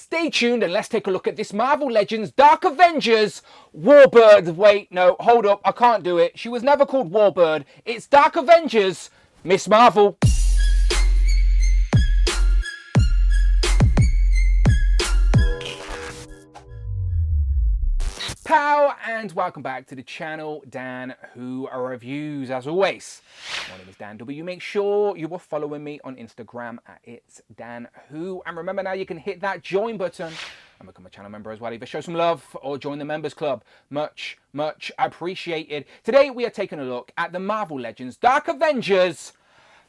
Stay tuned and let's take a look at this Marvel Legends Dark Avengers Warbird. Wait, no, hold up, I can't do it. She was never called Warbird. It's Dark Avengers Miss Marvel. Pow, and welcome back to the channel, Dan Who Reviews. As always, my name is Dan W. Make sure you are following me on Instagram at It's Dan Who. And remember now you can hit that join button and become a channel member as well. Either show some love or join the members club. Much appreciated. Today we are taking a look at the Marvel Legends Dark Avengers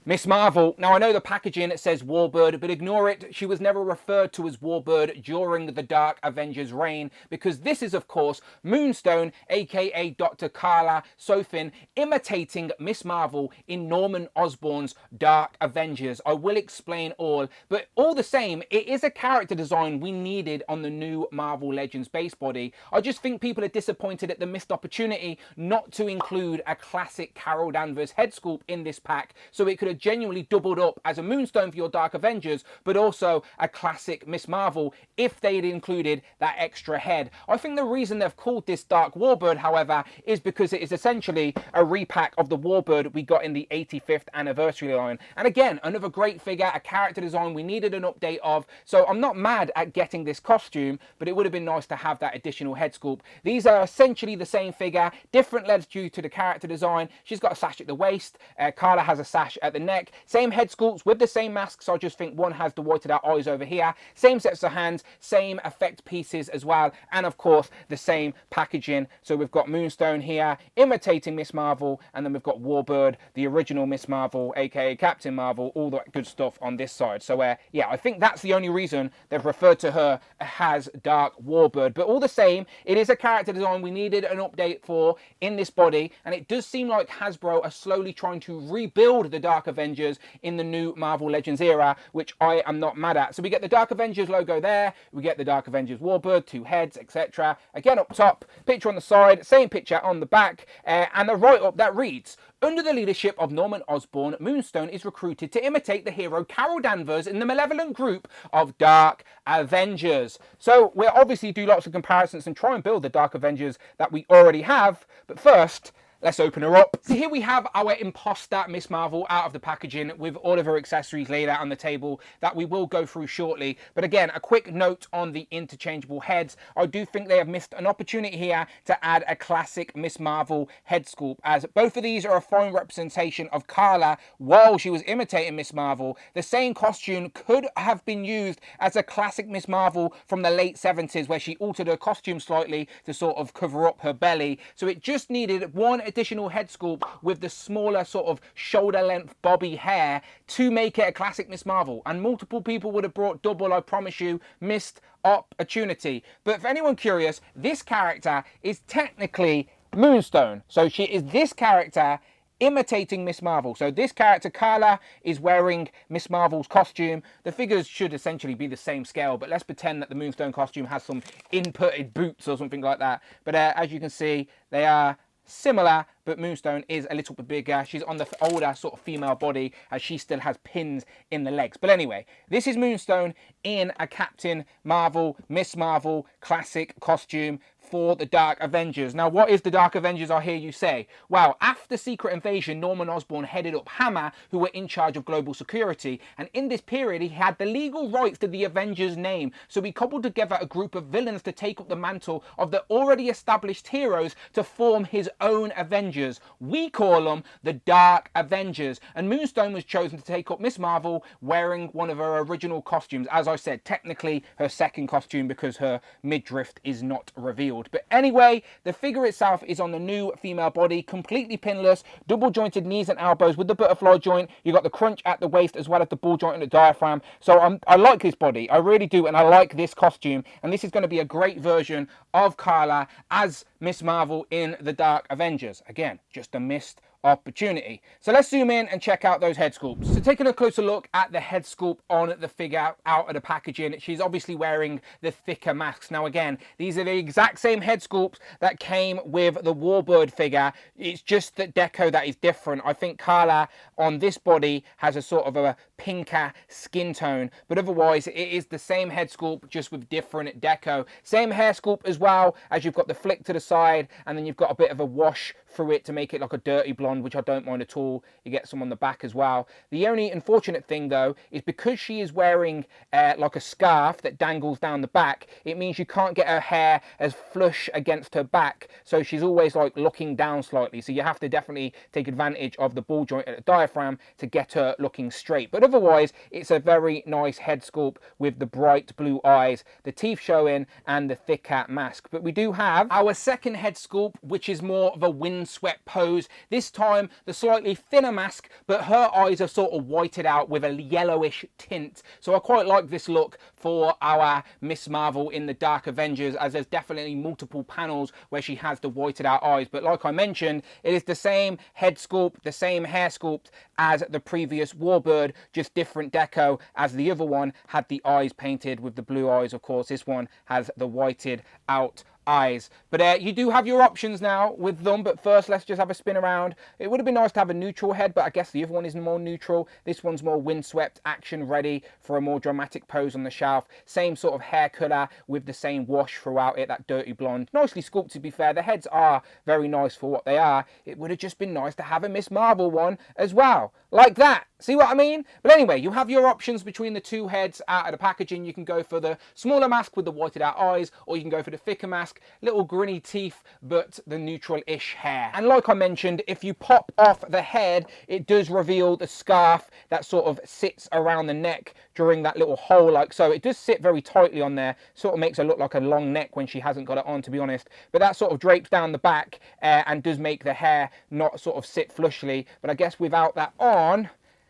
Miss Marvel. Now, I know the packaging says Warbird, but ignore it. She was never referred to as Warbird during the Dark Avengers reign, because this is, of course, Moonstone, aka Dr. Carla Sofin, imitating Miss Marvel in Norman Osborn's Dark Avengers. I will explain all, but all the same, it is a character design we needed on the new Marvel Legends base body. I just think people are disappointed at the missed opportunity not to include a classic Carol Danvers head sculpt in this pack, so it could genuinely doubled up as a Moonstone for your Dark Avengers, but also a classic Miss Marvel if they'd included that extra head. I think the reason they've called this Dark Warbird, however, is because it is essentially a repack of the Warbird we got in the 85th anniversary line. And again, another great figure, a character design we needed an update of, so I'm not mad at getting this costume, but it would have been nice to have that additional head sculpt. These are essentially the same figure, different legs due to the character design. She's got a sash at the waist, Carla has a sash at the neck, same head sculpts with the same masks. I just think one has the whited out eyes over here, same sets of hands, same effect pieces as well, and of course the same packaging. So we've got Moonstone here imitating Miss Marvel, and then we've got Warbird, the original Miss Marvel, aka Captain Marvel, all that good stuff on this side. So yeah, I think that's the only reason they've referred to her as Dark Warbird, but all the same, it is a character design we needed an update for in this body, and it does seem like Hasbro are slowly trying to rebuild the Dark Avengers in the new Marvel Legends era, which I am not mad at. So we get the Dark Avengers logo there, we get the Dark Avengers Warbird, two heads, etc. Again up top, picture on the side, same picture on the back, and the write-up that reads, under the leadership of Norman Osborn, Moonstone is recruited to imitate the hero Carol Danvers in the malevolent group of Dark Avengers. So we'll obviously do lots of comparisons and try and build the Dark Avengers that we already have, but first, let's open her up. So here we have our imposter Miss Marvel out of the packaging with all of her accessories laid out on the table that we will go through shortly. But again, a quick note on the interchangeable heads. I do think they have missed an opportunity here to add a classic Miss Marvel head sculpt, as both of these are a fine representation of Carla while she was imitating Miss Marvel. The same costume could have been used as a classic Miss Marvel from the late 70s, where she altered her costume slightly to sort of cover up her belly. So it just needed one additional head sculpt with the smaller sort of shoulder length bobby hair to make it a classic Miss Marvel, and multiple people would have brought double, I promise you, missed opportunity. But for anyone curious, this character is technically Moonstone, so she is this character imitating Miss Marvel. So this character, Carla, is wearing Miss Marvel's costume. The figures should essentially be the same scale, but let's pretend that the Moonstone costume has some inputted boots or something like that. But as you can see, they are similar, but Moonstone is a little bit bigger. She's on the older sort of female body, as she still has pins in the legs. But anyway, this is Moonstone in a Captain Marvel, Miss Marvel classic costume for the Dark Avengers. Now, what is the Dark Avengers, I hear you say? Well, after Secret Invasion, Norman Osborn headed up Hammer, who were in charge of global security, and in this period he had the legal rights to the Avengers name, so he cobbled together a group of villains to take up the mantle of the already established heroes to form his own Avengers. We call them the Dark Avengers, and Moonstone was chosen to take up Miss Marvel wearing one of her original costumes. As I said, technically her second costume, because her midriff is not revealed. But anyway, the figure itself is on the new female body, completely pinless, double jointed knees and elbows with the butterfly joint. You got the crunch at the waist as well as the ball joint and the diaphragm. So I like this body, I really do, and I like this costume. And this is going to be a great version of Carla as Miss Marvel in the Dark Avengers. Again, just a missed opportunity. So let's zoom in and check out those head sculpts. So taking a closer look at the head sculpt on the figure out of the packaging, she's obviously wearing the thicker masks. Now again, these are the exact same head sculpts that came with the Warbird figure. It's just the deco that is different. I think Carla on this body has a sort of a pinker skin tone, but otherwise it is the same head sculpt, just with different deco. Same hair sculpt as well, as you've got the flick to the side, and then you've got a bit of a wash through it to make it like a dirty blonde, which I don't mind at all. You get some on the back as well. The only unfortunate thing though is because she is wearing like a scarf that dangles down the back, it means you can't get her hair as flush against her back, so she's always like looking down slightly, so you have to definitely take advantage of the ball joint at the diaphragm to get her looking straight. But otherwise it's a very nice head sculpt with the bright blue eyes, the teeth showing, and the thicker mask. But we do have our second head sculpt, which is more of a windswept pose. This time the slightly thinner mask, but her eyes are sort of whited out with a yellowish tint. So I quite like this look for our Miss Marvel in the Dark Avengers, as there's definitely multiple panels where she has the whited out eyes. But like I mentioned, it is the same head sculpt, the same hair sculpt as the previous Warbird, just different deco, as the other one had the eyes painted with the blue eyes. Of course, this one has the whited out eyes. But you do have your options now with them. But first, let's just have a spin around. It would have been nice to have a neutral head, but I guess the other one is more neutral. This one's more windswept, action ready for a more dramatic pose on the shelf. Same sort of hair colour with the same wash throughout it, that dirty blonde. Nicely sculpted, to be fair. The heads are very nice for what they are. It would have just been nice to have a Miss Marvel one as well, like that. See what I mean? But anyway, you have your options between the two heads out of the packaging. You can go for the smaller mask with the whited out eyes, or you can go for the thicker mask, little grinny teeth, but the neutral-ish hair. And like I mentioned, if you pop off the head, it does reveal the scarf that sort of sits around the neck during that little hole like so. It does sit very tightly on there, sort of makes her look like a long neck when she hasn't got it on, to be honest. But that sort of drapes down the back and does make the hair not sort of sit flushly. But I guess without that on,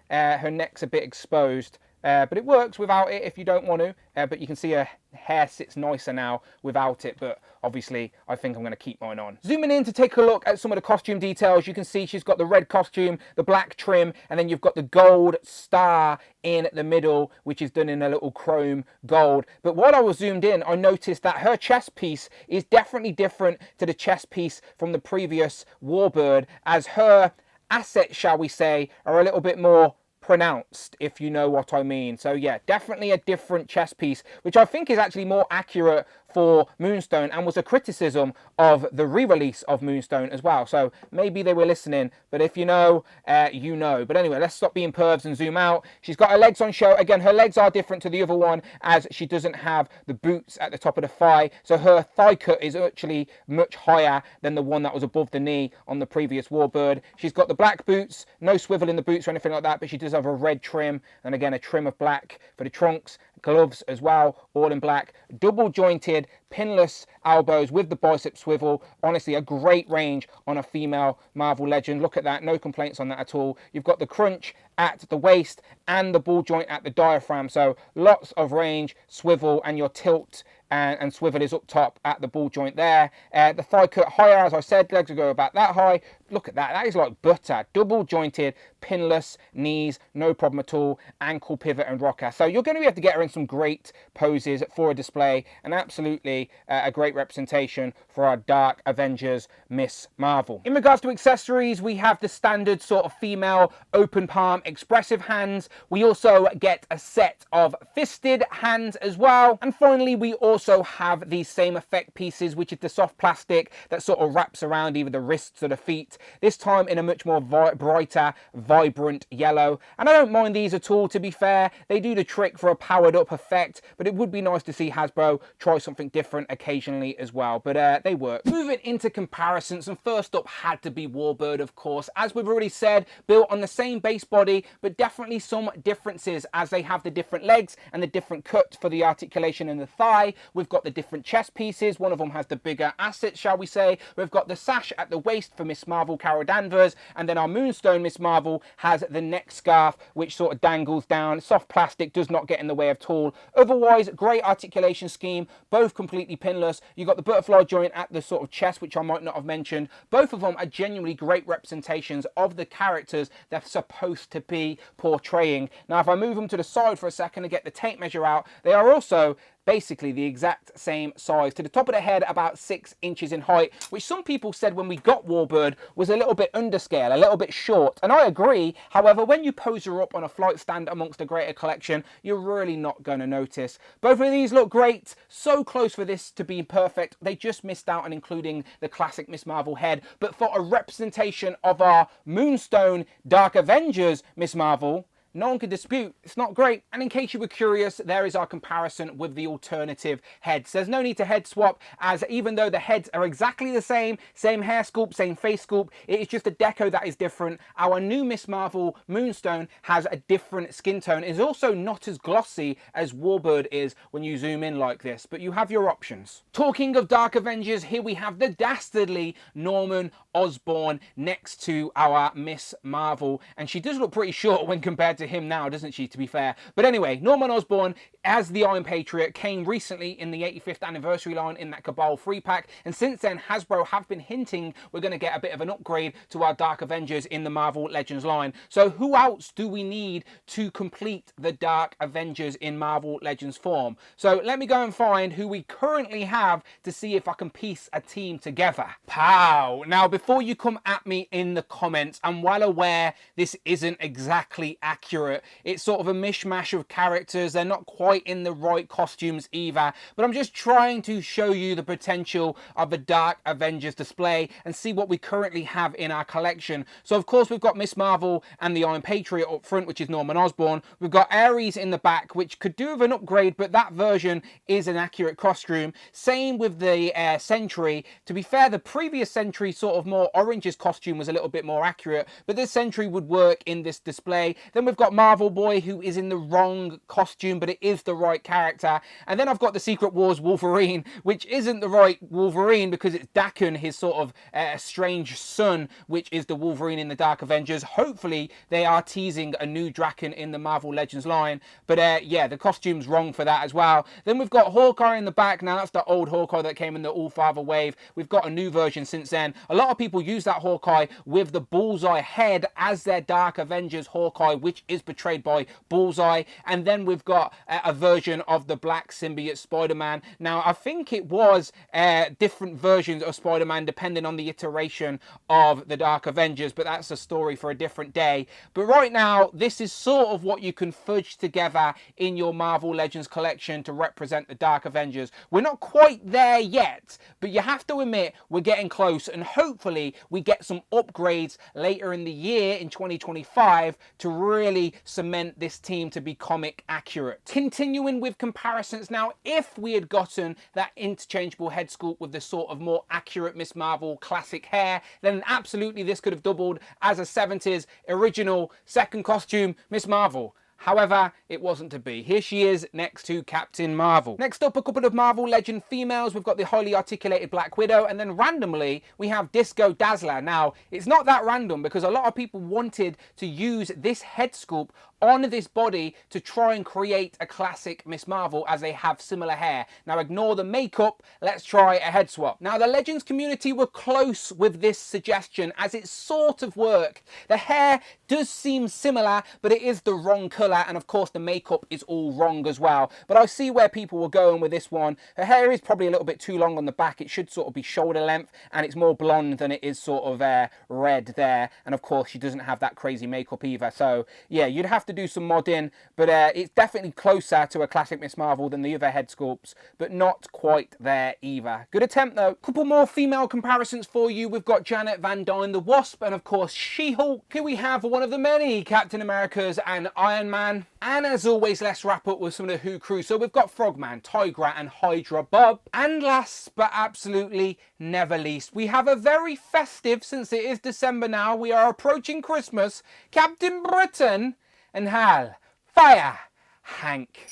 her neck's a bit exposed, but it works without it if you don't want to. But you can see her hair sits nicer now without it, but obviously I think I'm going to keep mine on. Zooming in to take a look at some of the costume details, you can see she's got the red costume, the black trim, and then you've got the gold star in the middle, which is done in a little chrome gold. But while I was zoomed in, I noticed that her chest piece is definitely different to the chest piece from the previous Warbird, as her assets, shall we say, are a little bit more pronounced, if you know what I mean. So yeah, definitely a different chest piece, which I think is actually more accurate for Moonstone, and was a criticism of the re-release of Moonstone as well. So maybe they were listening, but if you know, you know. But anyway, let's stop being pervs and zoom out. She's got her legs on show. Again, her legs are different to the other one, as she doesn't have the boots at the top of the thigh. So her thigh cut is actually much higher than the one that was above the knee on the previous Warbird. She's got the black boots, no swivel in the boots or anything like that, but she does have a red trim, and again a trim of black for the trunks. Gloves as well, all in black, double jointed, pinless elbows with the bicep swivel. Honestly, a great range on a female Marvel legend. Look at that, no complaints on that at all. You've got the crunch at the waist and the ball joint at the diaphragm, so lots of range, swivel, and your tilt and swivel is up top at the ball joint there. The thigh cut higher, as I said, legs will go about that high. Look at that, that is like butter. Double jointed, pinless, knees, no problem at all, ankle pivot and rocker. So you're going to be able to get her in some great poses for a display, and absolutely a great representation for our Dark Avengers Miss Marvel. In regards to accessories, we have the standard sort of female open palm expressive hands. We also get a set of fisted hands as well. And finally, we also have these same effect pieces, which is the soft plastic that sort of wraps around either the wrists or the feet, this time in a much more brighter, vibrant yellow. And I don't mind these at all, to be fair. They do the trick for a powered up effect, but it would be nice to see Hasbro try something different occasionally as well. But they work. Moving into comparisons, and first up had to be Warbird, of course. As we've already said, built on the same base body, but definitely some differences, as they have the different legs and the different cut for the articulation in the thigh. We've got the different chest pieces. One of them has the bigger assets, shall we say. We've got the sash at the waist for Miss Marvel, Carol Danvers, and then our Moonstone Miss Marvel has the neck scarf, which sort of dangles down. Soft plastic, does not get in the way at cool. Otherwise, great articulation scheme, both completely pinless. You've got the butterfly joint at the sort of chest, which I might not have mentioned. Both of them are genuinely great representations of the characters they're supposed to be portraying. Now, if I move them to the side for a second and get the tape measure out, they are also basically the exact same size. To the top of the head, about 6 inches in height, which some people said when we got Warbird was a little bit underscale, a little bit short. And I agree. However, when you pose her up on a flight stand amongst a greater collection, you're really not going to notice. Both of these look great. So close for this to being perfect. They just missed out on including the classic Miss Marvel head. But for a representation of our Moonstone Dark Avengers Miss Marvel, no one can dispute it's not great. And in case you were curious, there is our comparison with the alternative heads. There's no need to head swap, as even though the heads are exactly the same hair sculpt, same face sculpt, it is just a deco that is different. Our new Miss Marvel Moonstone has a different skin tone. It's also not as glossy as Warbird is when you zoom in like this, but you have your options. Talking of Dark Avengers, here we have the dastardly Norman Osborn next to our Miss Marvel, and she does look pretty short when compared to him now, doesn't she, to be fair? But anyway, Norman Osborn as the Iron Patriot came recently in the 85th anniversary line in that Cabal 3-pack, and since then Hasbro have been hinting we're going to get a bit of an upgrade to our Dark Avengers in the Marvel Legends line. So who else do we need to complete the Dark Avengers in Marvel Legends form? So let me go and find who we currently have to see if I can piece a team together. Pow! Now, before you come at me in the comments, I'm well aware this isn't exactly accurate. It's sort of a mishmash of characters. They're not quite in the right costumes either, but I'm just trying to show you the potential of the Dark Avengers display and see what we currently have in our collection. So of course we've got Miss Marvel and the Iron Patriot up front, which is Norman Osborn. We've got Ares in the back, which could do with an upgrade, but that version is an accurate costume. Same with the Sentry. To be fair, the previous Sentry, sort of more oranges costume, was a little bit more accurate, but this Sentry would work in this display. Then we've got Marvel Boy, who is in the wrong costume, but it is the right character. And then I've got the Secret Wars Wolverine, which isn't the right Wolverine because it's Daken, his sort of strange son, which is the Wolverine in the Dark Avengers. Hopefully they are teasing a new Draken in the Marvel Legends line, but yeah, the costume's wrong for that as well. Then we've got Hawkeye in the back. Now that's the old Hawkeye that came in the All-Father wave. We've got a new version since then. A lot of people use that Hawkeye with the Bullseye head as their Dark Avengers Hawkeye, which is portrayed by Bullseye. And then we've got a version of the Black Symbiote Spider-Man. Now I think it was different versions of Spider-Man depending on the iteration of the Dark Avengers, but that's a story for a different day. But right now, this is sort of what you can fudge together in your Marvel Legends collection to represent the Dark Avengers. We're not quite there yet, but you have to admit we're getting close, and hopefully we get some upgrades later in the year in 2025 to really cement this team to be comic accurate. Continuing with comparisons now, if we had gotten that interchangeable head sculpt with the sort of more accurate Miss Marvel classic hair, then absolutely this could have doubled as a 70s original second costume Miss Marvel. However, it wasn't to be. Here she is next to Captain Marvel. Next up, a couple of Marvel Legend females. We've got the highly articulated Black Widow, and then randomly we have Disco Dazzler. Now, it's not that random because a lot of people wanted to use this head sculpt on this body to try and create a classic Miss Marvel, as they have similar hair. Now ignore the makeup, let's try a head swap. Now the Legends community were close with this suggestion, as it sort of worked. The hair does seem similar, but it is the wrong colour, and of course the makeup is all wrong as well. But I see where people were going with this one. Her hair is probably a little bit too long on the back. It should sort of be shoulder length, and it's more blonde than it is sort of red there. And of course she doesn't have that crazy makeup either. So yeah, you'd have to do some modding, but it's definitely closer to a classic Miss Marvel than the other head sculpts, but not quite there either. Good attempt though. Couple more female comparisons for you. We've got Janet Van Dyne, the Wasp, and of course She-Hulk. Here we have one of the many Captain Americas and Iron Man. And as always, let's wrap up with some of the Who crew. So we've got Frogman, Tigra, and Hydra Bob. And last but absolutely never least, we have a very festive, since it is December now, we are approaching Christmas, Captain Britain and Hal Fire Hank.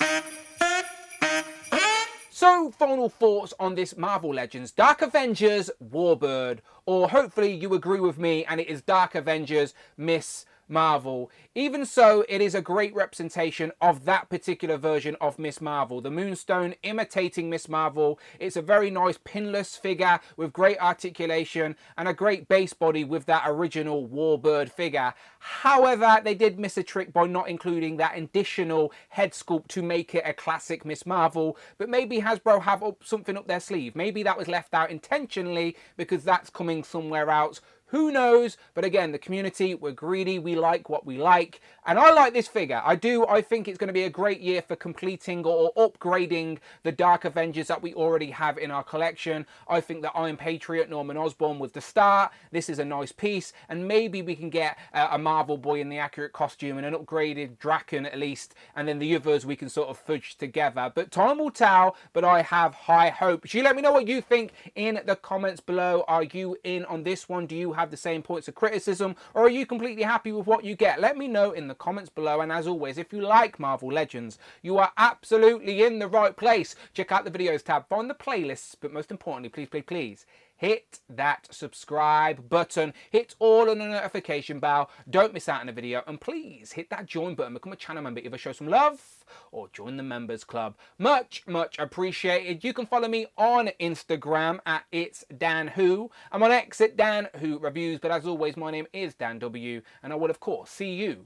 So, final thoughts on this Marvel Legends Dark Avengers Warbird, or hopefully you agree with me and it is Dark Avengers Miss Marvel. Even so, it is a great representation of that particular version of Miss Marvel. The Moonstone imitating Miss Marvel. It's a very nice pinless figure with great articulation and a great base body with that original Warbird figure. However, they did miss a trick by not including that additional head sculpt to make it a classic Miss Marvel. But maybe Hasbro have something up their sleeve. Maybe that was left out intentionally because that's coming somewhere else. Who knows? But again, the community, we're greedy. We like what we like. And I like this figure. I do. I think it's going to be a great year for completing or upgrading the Dark Avengers that we already have in our collection. I think that Iron Patriot, Norman Osborn was the start. This is a nice piece. And maybe we can get a Marvel boy in the accurate costume and an upgraded Draken at least. And then the others we can sort of fudge together. But time will tell. But I have high hopes. You let me know what you think in the comments below. Are you in on this one? Do you have the same points of criticism, or are you completely happy with what you get? Let me know in the comments below. And as always, if you like Marvel Legends, you are absolutely in the right place. Check out the videos tab, find the playlists, but most importantly, please hit that subscribe button, hit all on the notification bell, don't miss out on a video, and please hit that join button, become a channel member, either show some love or join the members club. Much appreciated. You can follow me on Instagram at It's Dan Who. I'm on X at Dan Who Reviews, but as always, my name is Dan W, and I will of course see you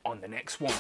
on the next one.